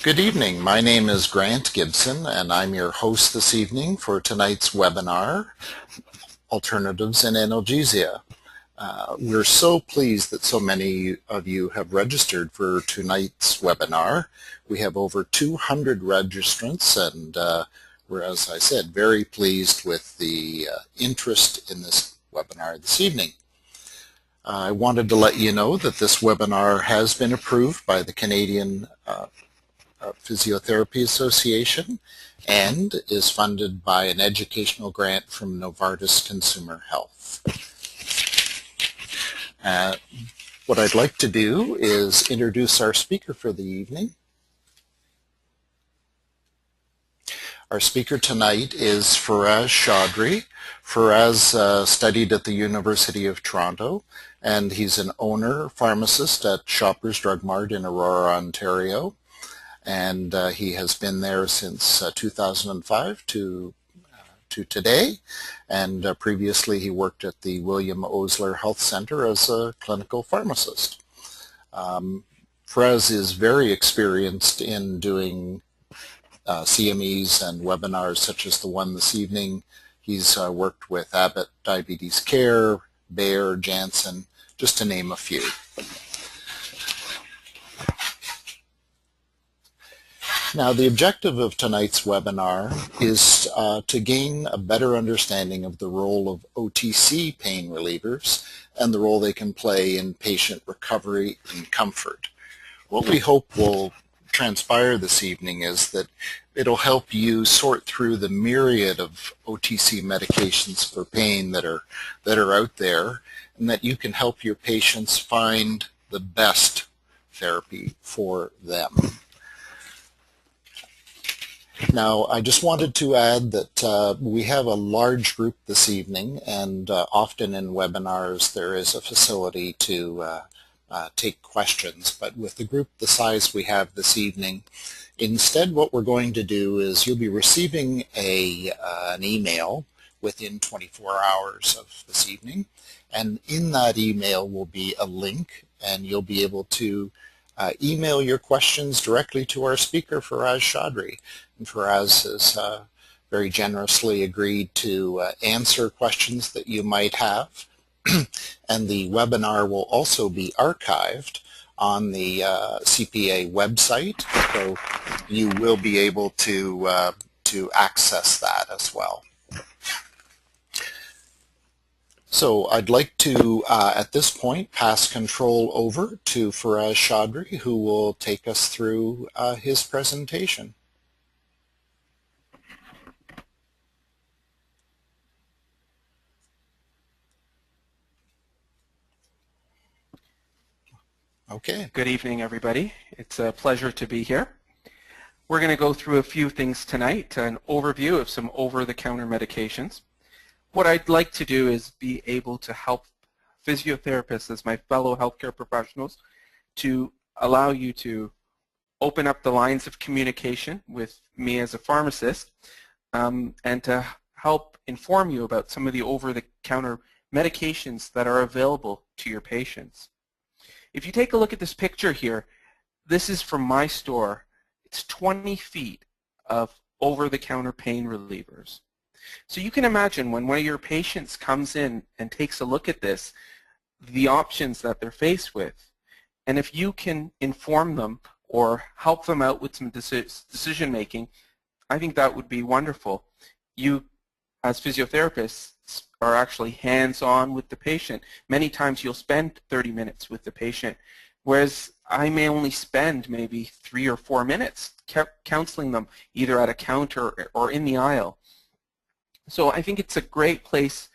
Good evening. My name is Grant Gibson, and I'm your host this evening for tonight's webinar, Alternatives in Analgesia. We're so pleased that so many of you have registered for tonight's webinar. We have over 200 registrants, and we're, as I said, very pleased with the interest in this webinar this evening. I wanted to let you know that this webinar has been approved by the Canadian Physiotherapy Association and is funded by an educational grant from Novartis Consumer Health. What I'd like to do is introduce our speaker for the evening. Our speaker tonight is Faraz Chaudhry. Faraz studied at the University of Toronto, and he's an owner pharmacist at Shoppers Drug Mart in Aurora, Ontario. And he has been there since 2005 to today, and previously he worked at the William Osler Health Center as a clinical pharmacist. Faraz is very experienced in doing CMEs and webinars such as the one this evening. He's worked with Abbott Diabetes Care, Bayer, Janssen, just to name a few. Now, the objective of tonight's webinar is to gain a better understanding of the role of OTC pain relievers and the role they can play in patient recovery and comfort. What we hope will transpire this evening is that it'll help you sort through the myriad of OTC medications for pain that are out there, and that you can help your patients find the best therapy for them. Now, I just wanted to add that we have a large group this evening, and often in webinars there is a facility to take questions. But with the group the size we have this evening, instead what we're going to do is you'll be receiving an email within 24 hours of this evening, and in that email will be a link, and you'll be able to email your questions directly to our speaker, Faraz Chaudhry. And Faraz has very generously agreed to answer questions that you might have. And the webinar will also be archived on the CPA website, so you will be able to access that as well. So I'd like to, at this point, pass control over to Faraz Chaudhry, who will take us through his presentation. Okay. Good evening, everybody. It's a pleasure to be here. We're going to go through a few things tonight, an overview of some over-the-counter medications. What I'd like to do is be able to help physiotherapists as my fellow healthcare professionals to allow you to open up the lines of communication with me as a pharmacist and to help inform you about some of the over-the-counter medications that are available to your patients. If you take a look at this picture here, this is from my store. It's 20 feet of over-the-counter pain relievers. So you can imagine when one of your patients comes in and takes a look at this, the options that they're faced with. And if you can inform them or help them out with some decision making, I think that would be wonderful. You, as physiotherapists, are actually hands-on with the patient. Many times you'll spend 30 minutes with the patient, whereas I may only spend maybe 3 or 4 minutes counseling them either at a counter or in the aisle. So I think it's a great place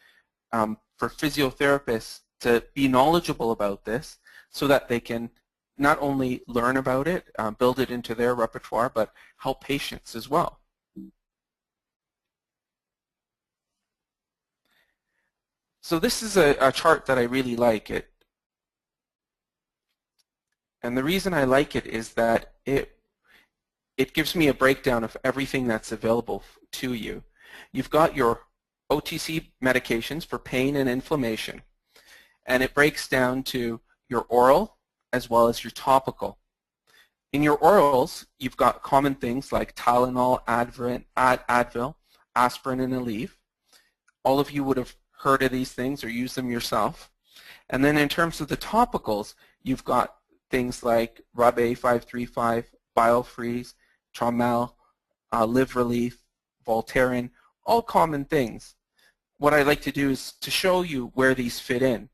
for physiotherapists to be knowledgeable about this so that they can not only learn about it, build it into their repertoire, but help patients as well. So this is a chart that I really like. And the reason I like it is that it gives me a breakdown of everything that's available to you. You've got your OTC medications for pain and inflammation, and it breaks down to your oral as well as your topical. In your orals, you've got common things like Tylenol, Advil, aspirin, and Aleve. All of you would have heard of these things or used them yourself. And then in terms of the topicals, you've got things like Rub-A 535, Biofreeze, Traumeel, Live Relief, Voltaren, all common things. What I'd like to do is to show you where these fit in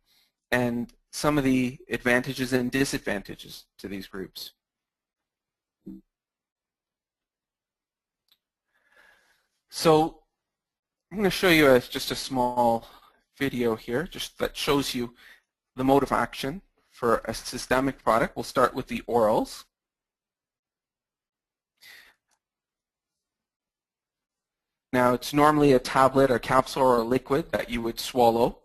and some of the advantages and disadvantages to these groups. So I'm going to show you just a small video here just that shows you the mode of action for a systemic product. We'll start with the orals. Now it's normally a tablet or capsule or a liquid that you would swallow,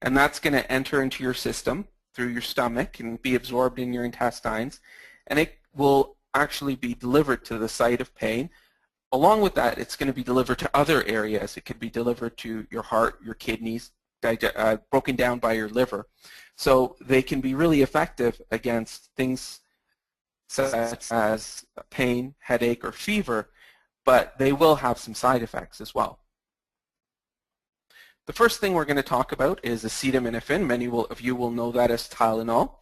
and that's going to enter into your system through your stomach and be absorbed in your intestines, and it will actually be delivered to the site of pain. Along with that, it's going to be delivered to other areas. It could be delivered to your heart, your kidneys, broken down by your liver. So they can be really effective against things such as pain, headache, or fever, but they will have some side effects as well. The first thing we're going to talk about is acetaminophen. Many of you will know that as Tylenol.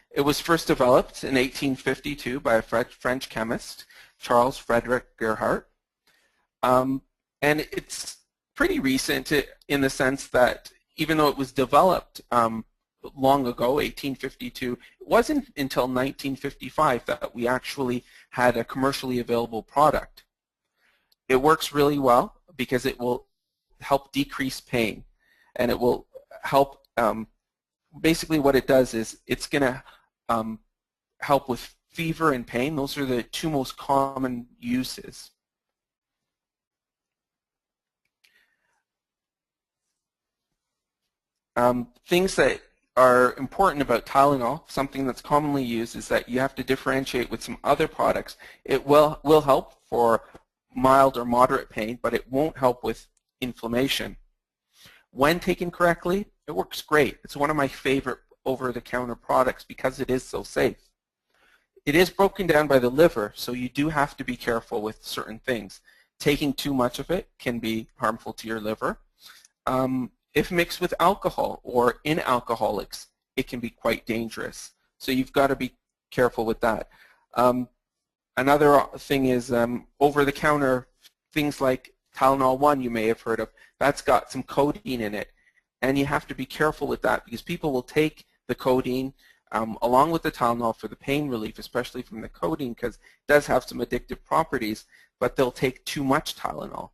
It was first developed in 1852 by a French chemist, Charles Frederick Gerhardt. And it's pretty recent in the sense that even though it was developed long ago, 1852, it wasn't until 1955 that we actually had a commercially available product. It works really well because it will help decrease pain, and it will help, basically what it does is it's going to help with fever and pain. Those are the two most common uses. Things that are important about Tylenol, something that's commonly used, is that you have to differentiate with some other products. It will help for mild or moderate pain, but it won't help with inflammation. When taken correctly, it works great. It's one of my favorite over-the-counter products because it is so safe. It is broken down by the liver, so you do have to be careful with certain things. Taking too much of it can be harmful to your liver. If mixed with alcohol or in alcoholics, it can be quite dangerous. So you've got to be careful with that. Another thing is over-the-counter things like Tylenol 1 you may have heard of. That's got some codeine in it, and you have to be careful with that because people will take the codeine along with the Tylenol for the pain relief, especially from the codeine, because it does have some addictive properties, but they'll take too much Tylenol.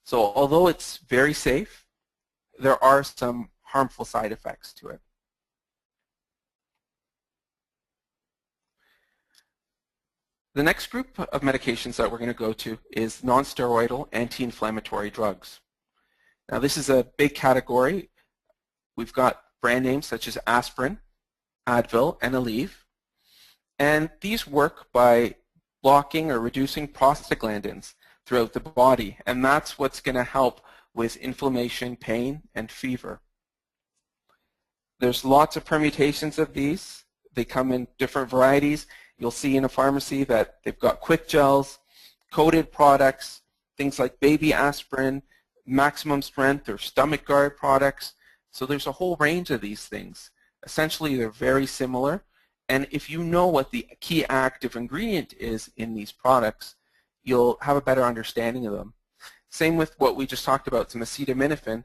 So although it's very safe, there are some harmful side effects to it. The next group of medications that we're going to go to is non-steroidal anti-inflammatory drugs. Now this is a big category. We've got brand names such as aspirin, Advil, and Aleve, and these work by blocking or reducing prostaglandins throughout the body, and that's what's going to help with inflammation, pain, and fever. There's lots of permutations of these. They come in different varieties. You'll see in a pharmacy that they've got quick gels, coated products, things like baby aspirin, maximum strength or stomach guard products. So there's a whole range of these things. Essentially, they're very similar. And if you know what the key active ingredient is in these products, you'll have a better understanding of them. Same with what we just talked about, some acetaminophen.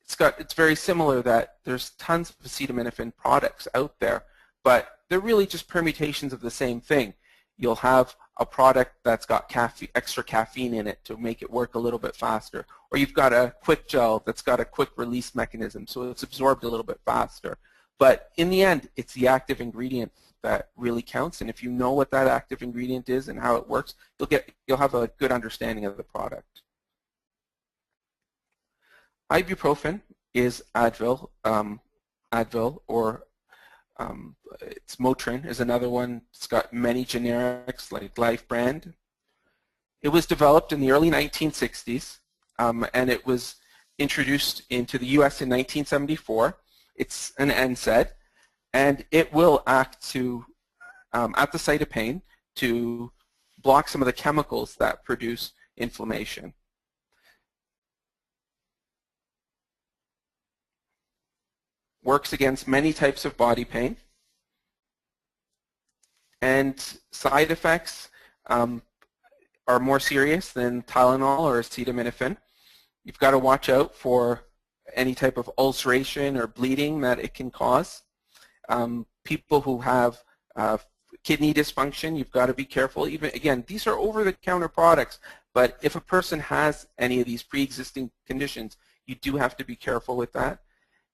It's very similar that there's tons of acetaminophen products out there, but they're really just permutations of the same thing. You'll have a product that's got extra caffeine in it to make it work a little bit faster, or you've got a quick gel that's got a quick release mechanism, so it's absorbed a little bit faster. But in the end, it's the active ingredient that really counts, and if you know what that active ingredient is and how it works, you'll have a good understanding of the product. Ibuprofen is Advil, or it's Motrin is another one. It's got many generics like Life brand. It was developed in the early 1960s, and it was introduced into the U.S. in 1974. It's an NSAID, and it will act to at the site of pain to block some of the chemicals that produce inflammation. Works against many types of body pain. And side effects are more serious than Tylenol or Acetaminophen. You've got to watch out for any type of ulceration or bleeding that it can cause. People who have kidney dysfunction, you've got to be careful. Even again, these are over-the-counter products, but if a person has any of these pre-existing conditions, you do have to be careful with that.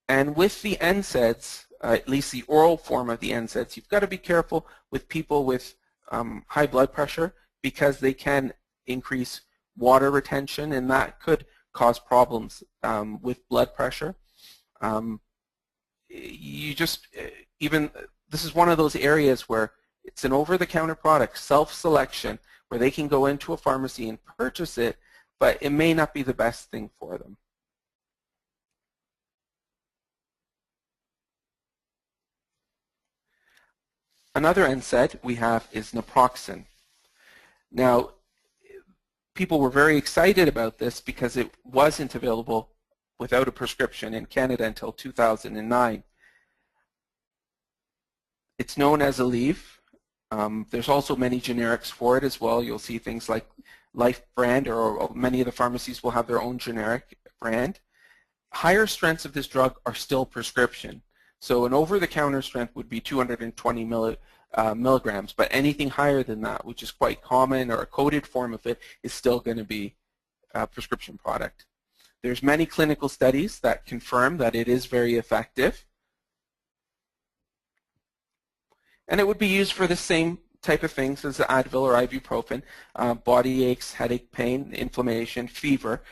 And with the NSAIDs, at least the oral form of the NSAIDs, you've got to be careful with people with high blood pressure because they can increase water retention, and that could cause problems with blood pressure. This is one of those areas where it's an over-the-counter product, self-selection, where they can go into a pharmacy and purchase it, but it may not be the best thing for them. Another NSAID we have is Naproxen. Now, people were very excited about this because it wasn't available without a prescription in Canada until 2009. It's known as Aleve. There's also many generics for it as well. You'll see things like Life brand, or many of the pharmacies will have their own generic brand. Higher strengths of this drug are still prescription. So an over-the-counter strength would be 220 milligrams, but anything higher than that, which is quite common, or a coated form of it, is still going to be a prescription product. There's many clinical studies that confirm that it is very effective. And it would be used for the same type of things as Advil or Ibuprofen, body aches, headache, pain, inflammation, fever.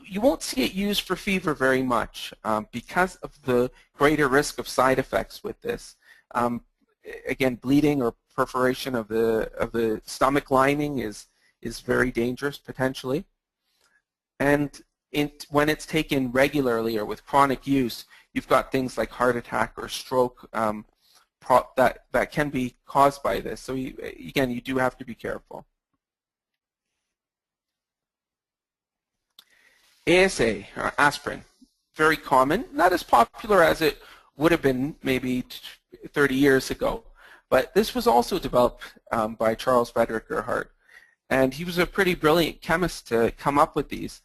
You won't see it used for fever very much because of the greater risk of side effects with this. Again, bleeding or perforation of the stomach lining is very dangerous potentially. And when it's taken regularly or with chronic use, you've got things like heart attack or stroke that can be caused by this. So again, you do have to be careful. ASA, or aspirin, very common, not as popular as it would have been maybe 30 years ago. But this was also developed by Charles Frederick Gerhardt. And he was a pretty brilliant chemist to come up with these.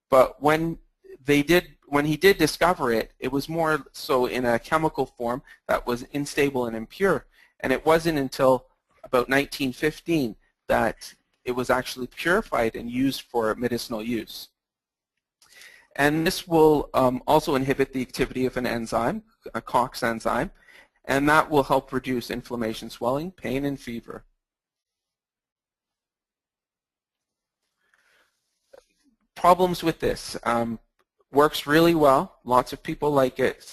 But when he did discover it, it was more so in a chemical form that was unstable and impure. And it wasn't until about 1915 that it was actually purified and used for medicinal use. And this will also inhibit the activity of an enzyme, a COX enzyme, and that will help reduce inflammation, swelling, pain, and fever. Problems with this. Works really well. Lots of people like it.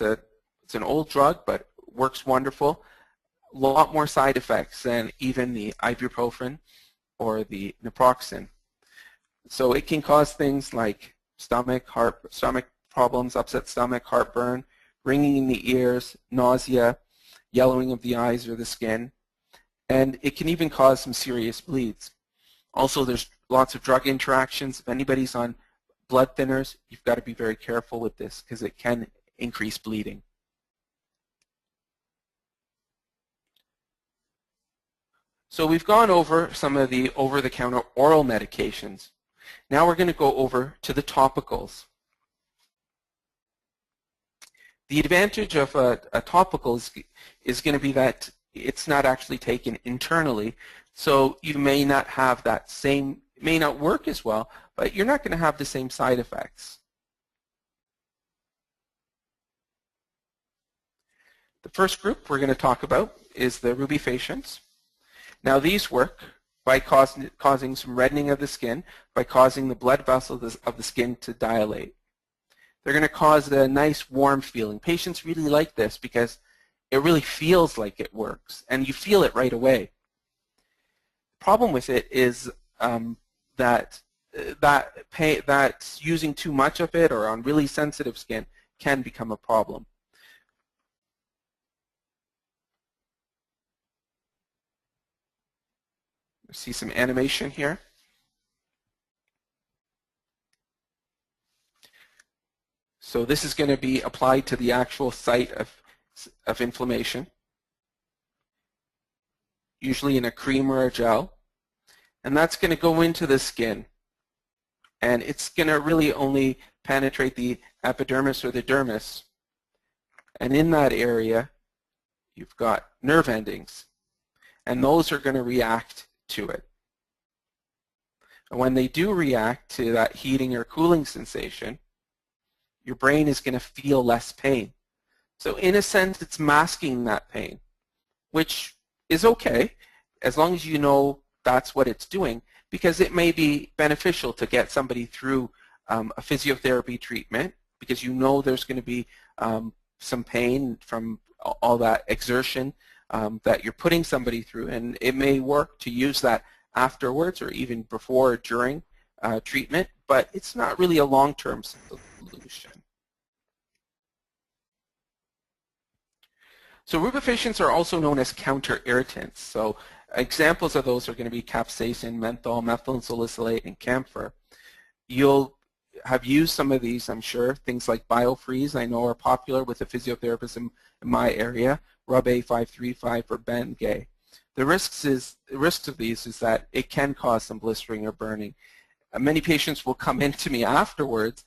It's an old drug, but works wonderful. A lot more side effects than even the Ibuprofen or the Naproxen. So it can cause things like stomach problems, upset stomach, heartburn, ringing in the ears, nausea, yellowing of the eyes or the skin, and it can even cause some serious bleeds. Also, there's lots of drug interactions. If anybody's on blood thinners, you've got to be very careful with this because it can increase bleeding. So we've gone over some of the over-the-counter oral medications. Now we're going to go over to the topicals. The advantage of a topical is going to be that it's not actually taken internally, so you may not have that same, it may not work as well, but you're not going to have the same side effects. The first group we're going to talk about is the Rubefacients. Now these work by causing some reddening of the skin, by causing the blood vessels of the skin to dilate. They're going to cause a nice warm feeling. Patients really like this because it really feels like it works, and you feel it right away. The problem with it is that using too much of it or on really sensitive skin can become a problem. See some animation here. So this is going to be applied to the actual site of inflammation, usually in a cream or a gel. And that's going to go into the skin. And it's going to really only penetrate the epidermis or the dermis. And in that area, you've got nerve endings. And those are going to react to it. And when they do react to that heating or cooling sensation, your brain is going to feel less pain. So in a sense, it's masking that pain, which is okay as long as you know that's what it's doing, because it may be beneficial to get somebody through a physiotherapy treatment, because you know there's going to be some pain from all that exertion that you're putting somebody through, and it may work to use that afterwards or even before or during treatment, but it's not really a long-term solution. So rubefacients are also known as counter-irritants. So examples of those are going to be capsaicin, menthol, methylene salicylate, and camphor. You'll have used some of these, I'm sure. Things like Biofreeze, I know, are popular with the physiotherapists in my area. Rub A535 or Bengay. The risks of these is that it can cause some blistering or burning. Many patients will come in to me afterwards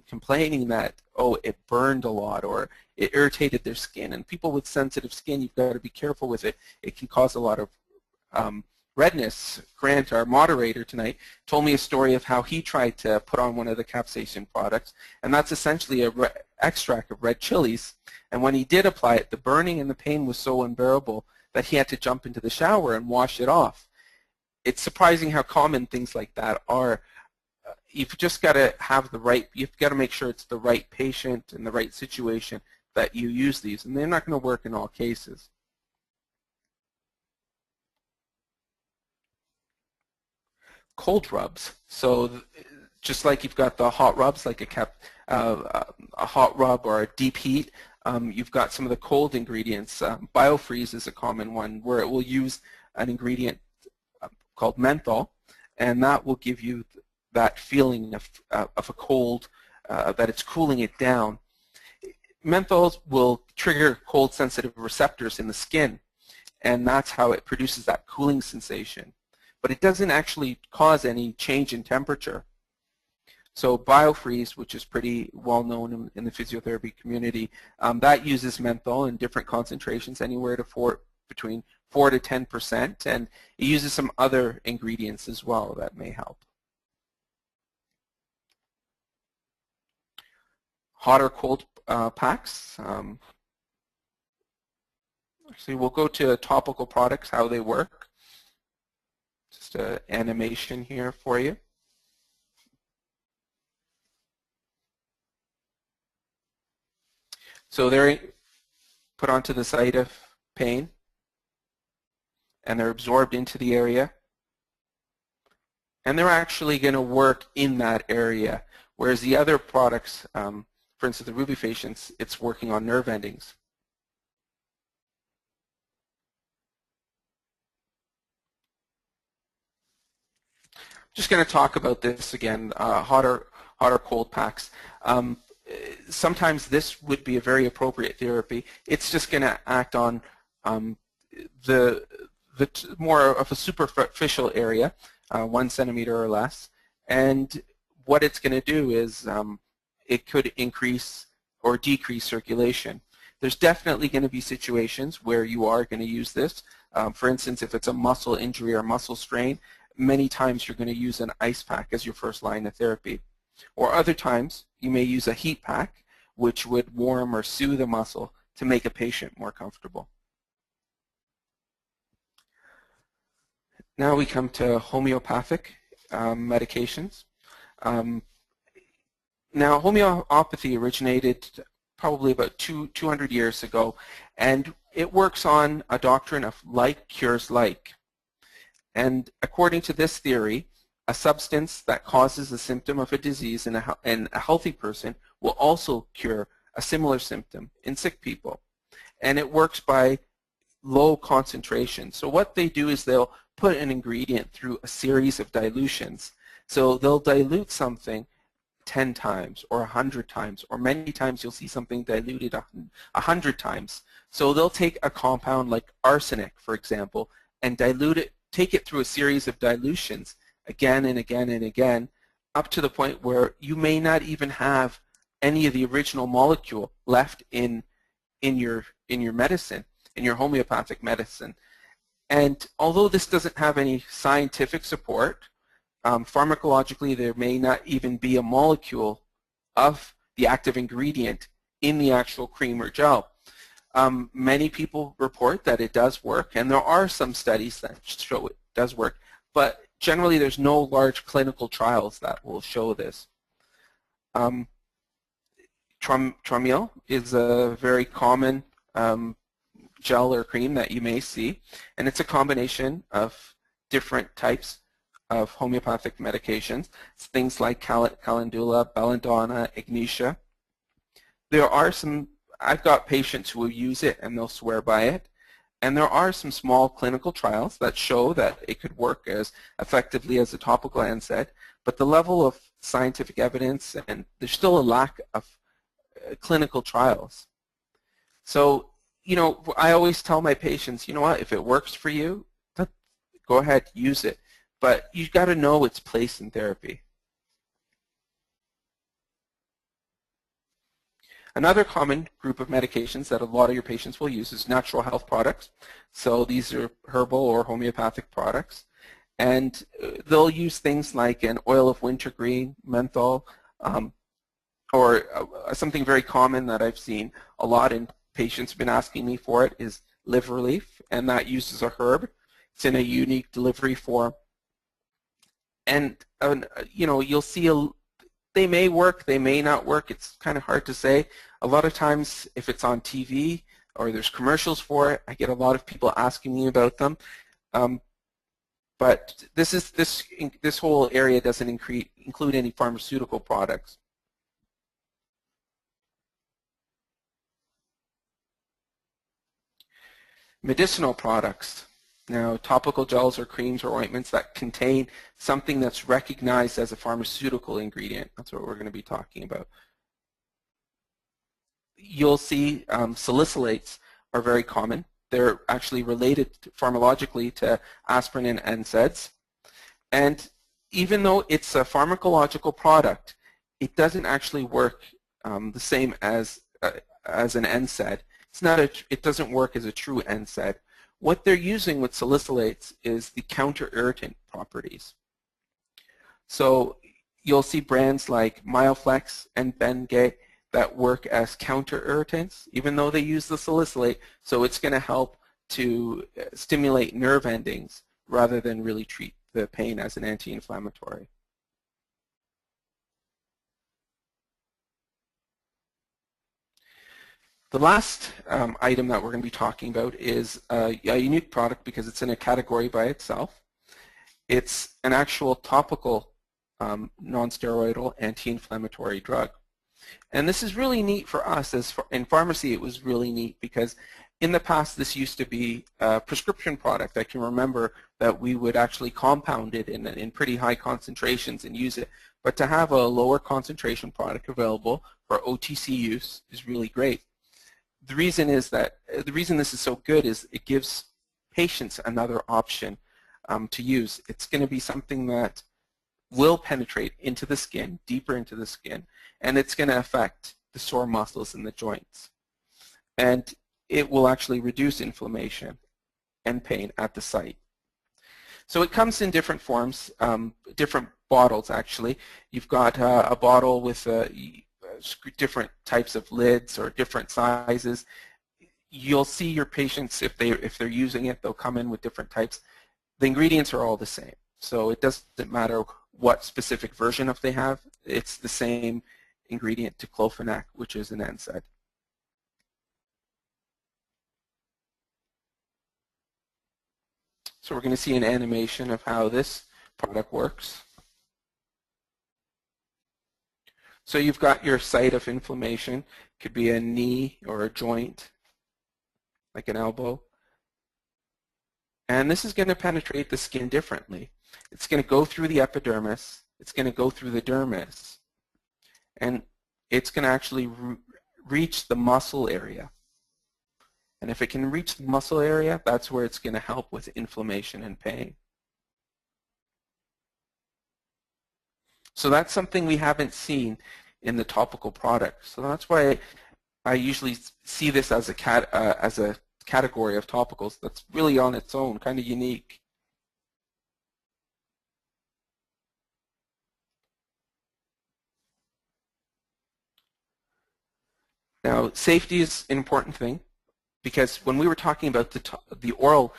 complaining that, oh, it burned a lot or it irritated their skin. And people with sensitive skin, you've got to be careful with it. It can cause a lot of redness. Grant, our moderator tonight, told me a story of how he tried to put on one of the capsaicin products, and that's essentially an extract of red chilies. And when he did apply it, the burning and the pain was so unbearable that he had to jump into the shower and wash it off. It's surprising how common things like that are. You've just got to have the right, you've got to make sure it's the right patient and the right situation that you use these, and they're not going to work in all cases. Cold rubs. So just like you've got the hot rubs, like a hot rub or a deep heat, you've got some of the cold ingredients. Biofreeze is a common one where it will use an ingredient called menthol, and that will give you that feeling of a cold, that it's cooling it down. Menthols will trigger cold-sensitive receptors in the skin, and that's how it produces that cooling sensation. But it doesn't actually cause any change in temperature. So Biofreeze, which is pretty well known in the physiotherapy community, that uses menthol in different concentrations, anywhere to between 4 to 10%, and it uses some other ingredients as well that may help. Hot or cold packs. Actually, we'll go to topical products, how they work. Just an animation here for you. So they're put onto the site of pain, and they're absorbed into the area, and they're actually going to work in that area, whereas the other products, for instance, the Rubefacients, it's working on nerve endings. Just going to talk about this again, hot or cold packs. Sometimes this would be a very appropriate therapy. It's just going to act on the more of a superficial area, 1 centimeter or less, and what it's going to do is it could increase or decrease circulation. There's definitely going to be situations where you are going to use this. For instance, if it's a muscle injury or muscle strain, many times you're going to use an ice pack as your first line of therapy. Or other times, you may use a heat pack, which would warm or soothe the muscle to make a patient more comfortable. Now we come to homeopathic medications. Now, homeopathy originated probably about 200 years ago, and it works on a doctrine of like cures like. And according to this theory, a substance that causes a symptom of a disease in a healthy person will also cure a similar symptom in sick people. And it works by low concentration. So what they do is they'll put an ingredient through a series of dilutions. So they'll dilute something 10 times or 100 times, or many times you'll see something diluted 100 times. So they'll take a compound like arsenic, for example, and dilute it, take it through a series of dilutions again and again and again, up to the point where you may not even have any of the original molecule left in your medicine, in your homeopathic medicine. And although this doesn't have any scientific support, pharmacologically there may not even be a molecule of the active ingredient in the actual cream or gel. Many people report that it does work, and there are some studies that show it does work, but generally there's no large clinical trials that will show this. Traumeel is a very common gel or cream that you may see, and it's a combination of different types of homeopathic medications. It's things like calendula, belladonna, ignitia. There are some, I've got patients who will use it and they'll swear by it, and there are some small clinical trials that show that it could work as effectively as a topical NSAID, but the level of scientific evidence, and there's still a lack of clinical trials. So, you know, I always tell my patients, you know what, if it works for you, go ahead, use it. But you've got to know its place in therapy. Another common group of medications that a lot of your patients will use is natural health products. So these are herbal or homeopathic products. And they'll use things like an oil of wintergreen, menthol, or something very common that I've seen a lot in patients have been asking me for it is liver leaf, and that uses a herb. It's in a unique delivery form. And you know, you'll see they may work, they may not work. It's kind of hard to say. A lot of times, if it's on TV or there's commercials for it, I get a lot of people asking me about them. But this whole area doesn't include any pharmaceutical products. Medicinal products. Now, topical gels or creams or ointments that contain something that's recognized as a pharmaceutical ingredient. That's what we're going to be talking about. You'll see salicylates are very common. They're actually related pharmacologically to aspirin and NSAIDs. And even though it's a pharmacological product, it doesn't actually work the same as an NSAID. It doesn't work as a true NSAID. What they're using with salicylates is the counter-irritant properties. So you'll see brands like Myoflex and Bengay that work as counter-irritants, even though they use the salicylate, so it's going to help to stimulate nerve endings rather than really treat the pain as an anti-inflammatory. The last item that we're going to be talking about is a unique product because it's in a category by itself. It's an actual topical non-steroidal anti-inflammatory drug. And this is really neat for us. In pharmacy, it was really neat because in the past, this used to be a prescription product. I can remember that we would actually compound it in pretty high concentrations and use it. But to have a lower concentration product available for OTC use is really great. The reason this is so good is it gives patients another option to use. It's going to be something that will penetrate into the skin, deeper into the skin, and it's going to affect the sore muscles in the joints. And it will actually reduce inflammation and pain at the site. So it comes in different forms, different bottles actually. You've got a bottle with different types of lids or different sizes. You'll see your patients, if they're using it, they'll come in with different types. The ingredients are all the same, so it doesn't matter what specific version of they have. It's the same ingredient, diclofenac, which is an NSAID. So we're going to see an animation of how this product works. So you've got your site of inflammation. Could be a knee or a joint, like an elbow. And this is going to penetrate the skin differently. It's going to go through the epidermis, it's going to go through the dermis, and it's going to actually reach the muscle area. And if it can reach the muscle area, that's where it's going to help with inflammation and pain. So that's something we haven't seen in the topical product. So that's why I usually see this as a category of topicals that's really on its own, kind of unique. Now, safety is an important thing, because when we were talking about the oral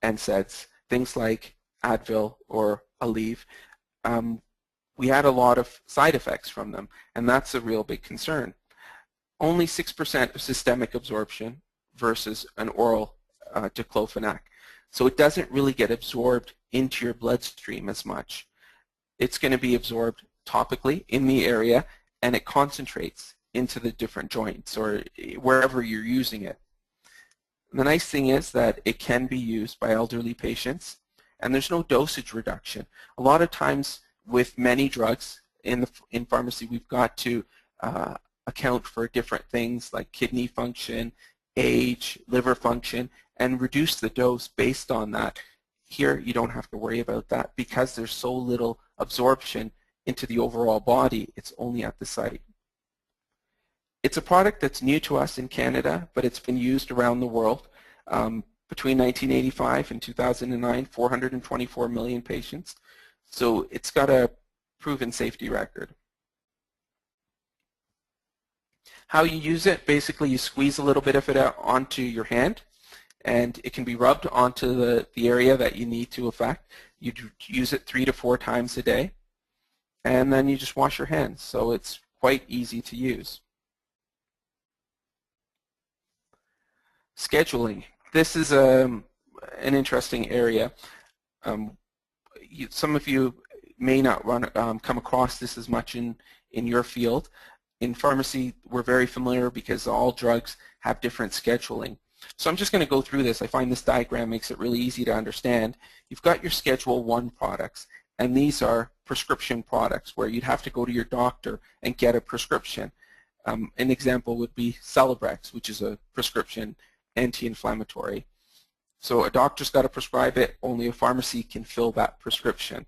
NSAIDs, things like Advil or Aleve, we had a lot of side effects from them, and that's a real big concern. Only 6% of systemic absorption versus an oral diclofenac. So it doesn't really get absorbed into your bloodstream as much. It's going to be absorbed topically in the area, and it concentrates into the different joints or wherever you're using it. And the nice thing is that it can be used by elderly patients, and there's no dosage reduction. A lot of times with many drugs in pharmacy, we've got to account for different things like kidney function, age, liver function, and reduce the dose based on that. Here, you don't have to worry about that because there's so little absorption into the overall body. It's only at the site. It's a product that's new to us in Canada, but it's been used around the world. Between 1985 and 2009, 424 million patients. So it's got a proven safety record. How you use it, basically you squeeze a little bit of it out onto your hand, and it can be rubbed onto the area that you need to affect. You use it 3 to 4 times a day, and then you just wash your hands. So it's quite easy to use. Scheduling. This is an interesting area. Some of you may not come across this as much in your field. In pharmacy, we're very familiar because all drugs have different scheduling. So I'm just going to go through this. I find this diagram makes it really easy to understand. You've got your Schedule 1 products, and these are prescription products where you'd have to go to your doctor and get a prescription. An example would be Celebrex, which is a prescription anti-inflammatory. So a doctor's got to prescribe it, only a pharmacy can fill that prescription.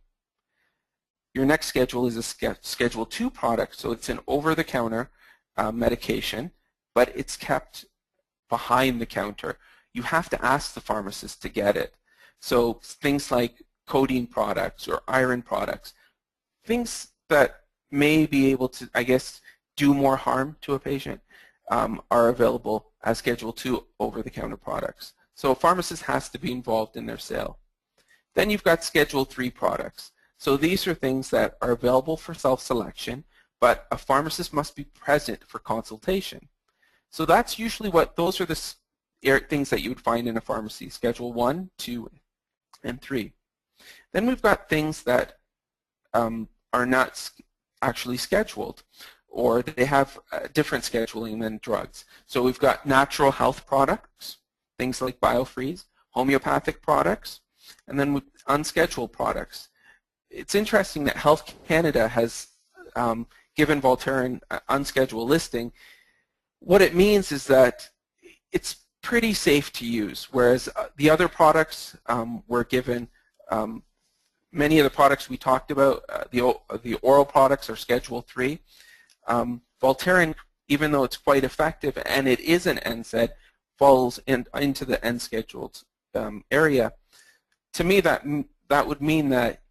Your next schedule is a Schedule 2 product, so it's an over-the-counter medication, but it's kept behind the counter. You have to ask the pharmacist to get it. So things like codeine products or iron products, things that may be able to, I guess, do more harm to a patient, are available as Schedule 2 over-the-counter products. So a pharmacist has to be involved in their sale. Then you've got Schedule 3 products. So these are things that are available for self-selection, but a pharmacist must be present for consultation. So that's usually those are the things that you would find in a pharmacy, Schedule 1, 2, and 3. Then we've got things that are not actually scheduled, or they have different scheduling than drugs. So we've got natural health products, things like Biofreeze, homeopathic products, and then unscheduled products. It's interesting that Health Canada has given Voltaren an unscheduled listing. What it means is that it's pretty safe to use, whereas the other products were given, many of the products we talked about, the oral products are Schedule 3. Voltaren, even though it's quite effective and it is an NSAID, falls into the unscheduled area. To me, that would mean that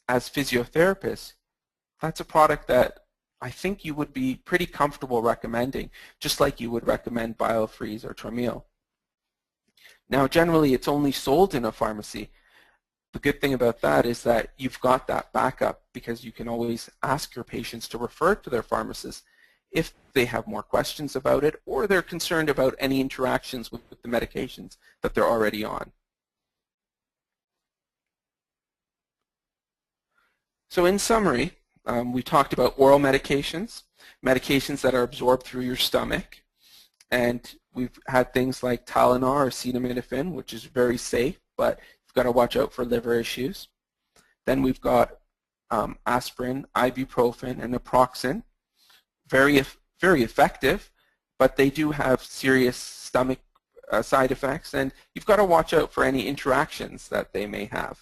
as physiotherapists, that's a product that I think you would be pretty comfortable recommending, just like you would recommend Biofreeze or Traumeel. Now, generally, it's only sold in a pharmacy. The good thing about that is that you've got that backup because you can always ask your patients to refer to their pharmacist if they have more questions about it or they're concerned about any interactions with the medications that they're already on. So in summary, we talked about oral medications, medications that are absorbed through your stomach, and We've had things like Tylenol or Acetaminophen, which is very safe, but you've got to watch out for liver issues. Then we've got aspirin, ibuprofen, and naproxen. Very effective, but they do have serious stomach side effects, and you've got to watch out for any interactions that they may have.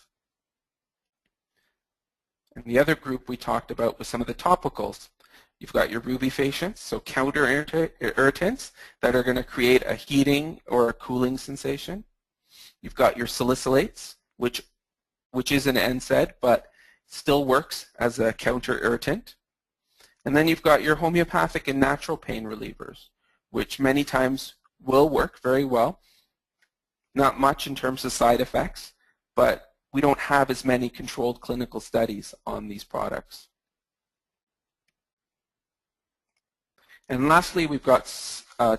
And the other group we talked about was some of the topicals. You've got your Rubefacients, so counter irritants that are going to create a heating or a cooling sensation. You've got your Salicylates, which is an NSAID, but still works as a counter irritant. And then you've got your homeopathic and natural pain relievers, which many times will work very well. Not much in terms of side effects, but we don't have as many controlled clinical studies on these products. And lastly, we've got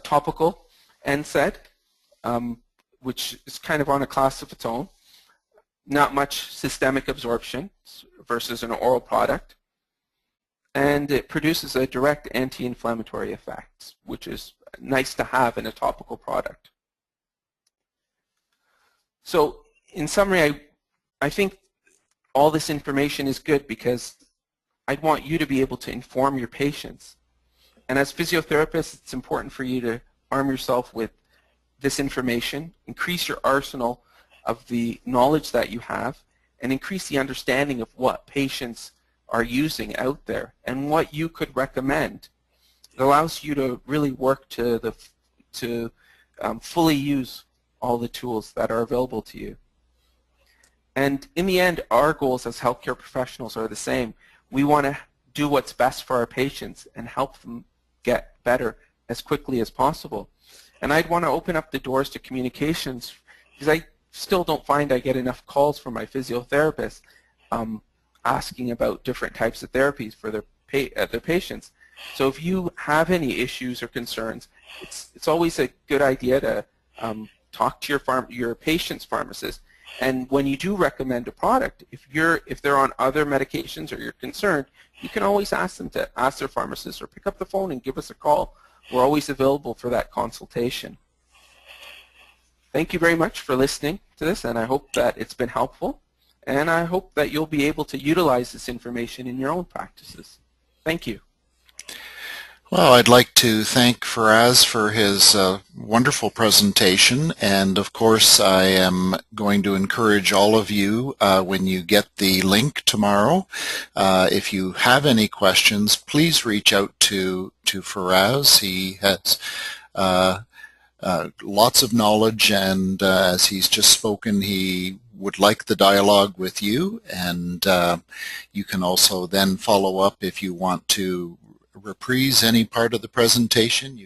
topical NSAID, which is kind of on a class of its own. Not much systemic absorption versus an oral product. And it produces a direct anti-inflammatory effect, which is nice to have in a topical product. So in summary, I think all this information is good because I want you to be able to inform your patients. And as physiotherapists, it's important for you to arm yourself with this information, increase your arsenal of the knowledge that you have, and increase the understanding of what patients are using out there and what you could recommend. It allows you to really work to fully use all the tools that are available to you. And in the end, our goals as healthcare professionals are the same. We want to do what's best for our patients and help them get better as quickly as possible. And I'd want to open up the doors to communications because I still don't find I get enough calls from my physiotherapists asking about different types of therapies for their patients. So if you have any issues or concerns, it's always a good idea to talk to your patient's pharmacist. And when you do recommend a product, if they're on other medications or you're concerned, you can always ask them to ask their pharmacist or pick up the phone and give us a call. We're always available for that consultation. Thank you very much for listening to this, and I hope that it's been helpful. And I hope that you'll be able to utilize this information in your own practices. Thank you. Well, I'd like to thank Faraz for his wonderful presentation, and of course I am going to encourage all of you when you get the link tomorrow, if you have any questions, please reach out to Faraz. He has lots of knowledge, and as he's just spoken, he would like the dialogue with you, and you can also then follow up if you want to reprise any part of the presentation.